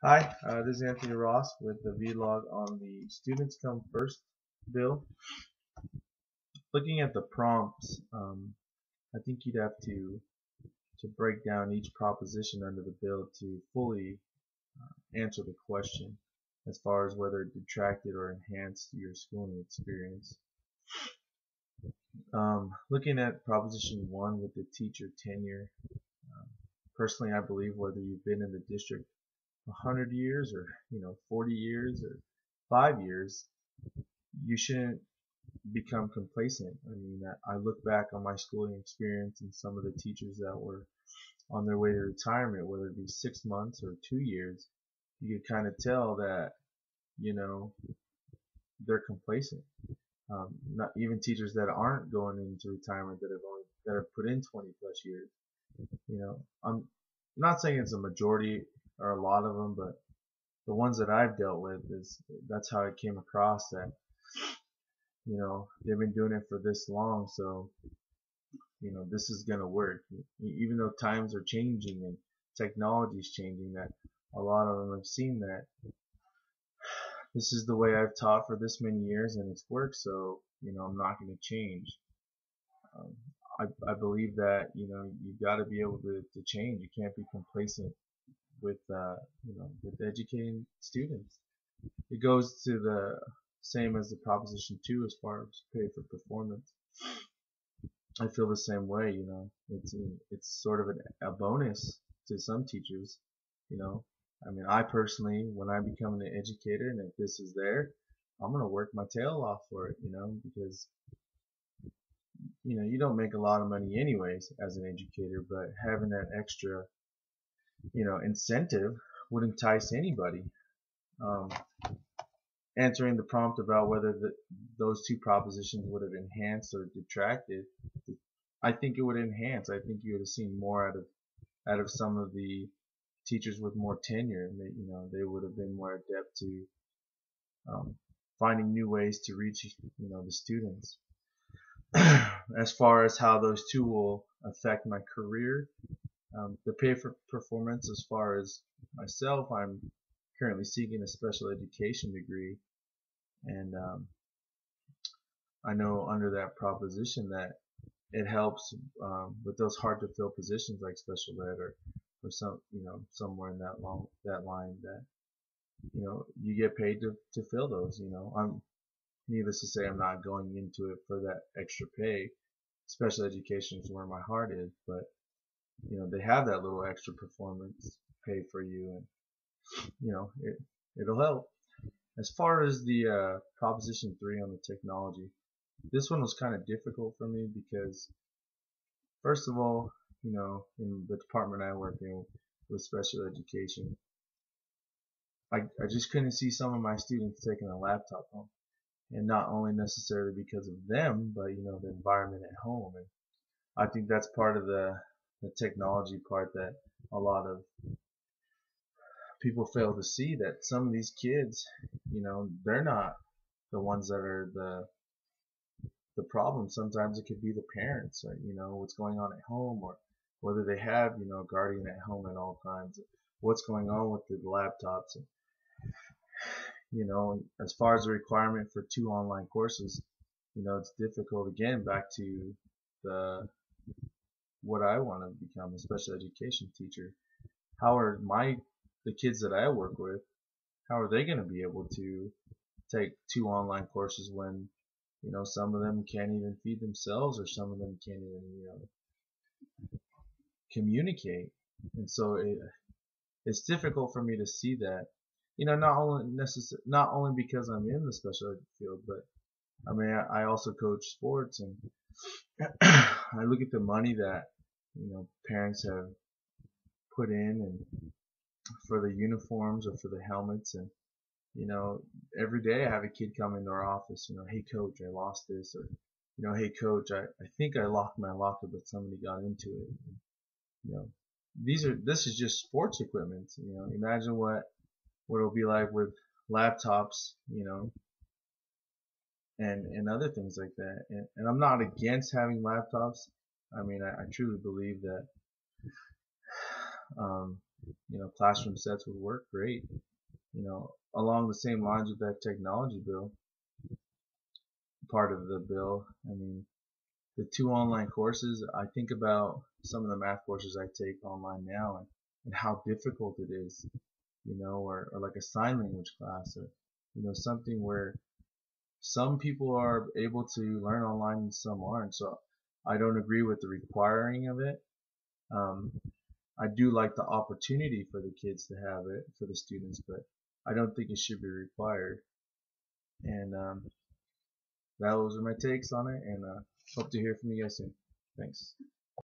Hi, this is Anthony Ross with the vlog on the Students Come First bill. Looking at the prompts, I think you'd have to break down each proposition under the bill to fully answer the question as far as whether it detracted or enhanced your schooling experience. Looking at Proposition 1 with the teacher tenure, um, personally I believe whether you've been in the district 100 years or 40 years or 5 years, you shouldn't become complacent. I mean, I look back on my schooling experience and some of the teachers that were on their way to retirement, whether it be 6 months or 2 years, you could kind of tell that, you know, they're complacent. Not even teachers that aren't going into retirement that have put in 20 plus years. I'm not saying it's a majority or a lot of them, but the ones that I've dealt with is that's how it came across that they've been doing it for this long, so this is going to work. Even though times are changing and technology is changing, that a lot of them have seen that this is the way I've taught for this many years and it's worked, so I'm not going to change. um, I believe that you've got to be able to change. You can't be complacent with with educating students. It goes to the same as the Proposition 2 as far as pay for performance. I feel the same way. It's sort of a bonus to some teachers. You know, I mean, I personally, when I become an educator, and if this is there, I'm gonna work my tail off for it. Because you don't make a lot of money anyways as an educator, but having that extra incentive would entice anybody. Um, Answering the prompt about whether those two propositions would have enhanced or detracted, I think it would enhance. I think you would have seen more out of some of the teachers with more tenure, and they would have been more adept to um, finding new ways to reach the students. As far as how those two will affect my career, the pay for performance. As far as myself, I'm currently seeking a special education degree, and I know under that proposition that it helps with those hard to fill positions like special ed or somewhere in that line that you get paid to fill those. I'm needless to say I'm not going into it for that extra pay. Special education is where my heart is, but they have that little extra performance pay for you, and it'll help. As far as the Proposition 3 on the technology, this one was kind of difficult for me because first of all, in the department I work in with special education, I just couldn't see some of my students taking a laptop home. And not only necessarily because of them, but the environment at home. And I think that's part of the technology part that a lot of people fail to see, that some of these kids, they're not the ones that are the problem. Sometimes it could be the parents, or what's going on at home, or whether they have a guardian at home at all times, what's going on with the laptops. And, as far as the requirement for 2 online courses, it's difficult. Again, back to the what I want to become, a special education teacher. How are the kids that I work with, how are they going to be able to take 2 online courses when some of them can't even feed themselves, or some of them can't even communicate? And so it's difficult for me to see that. Not only because I'm in the special ed field, but I mean I also coach sports, and I look at the money that parents have put in and for the uniforms or for the helmets, and you know every day I have a kid come into our office, hey coach, I lost this, or hey coach, I think I locked my locker but somebody got into it. you know this is just sports equipment. Imagine what it'll be like with laptops, and other things like that. And I'm not against having laptops. I mean, I truly believe that classroom sets would work great. Along the same lines with that technology bill, part of the bill. I mean, the 2 online courses, I think about some of the math courses I take online now, and how difficult it is, or like a sign language class, or something where some people are able to learn online and some aren't. So I don't agree with the requiring of it. Um, I do like the opportunity for the kids to have it, for the students, but I don't think it should be required. And those are my takes on it, and hope to hear from you guys soon. Thanks.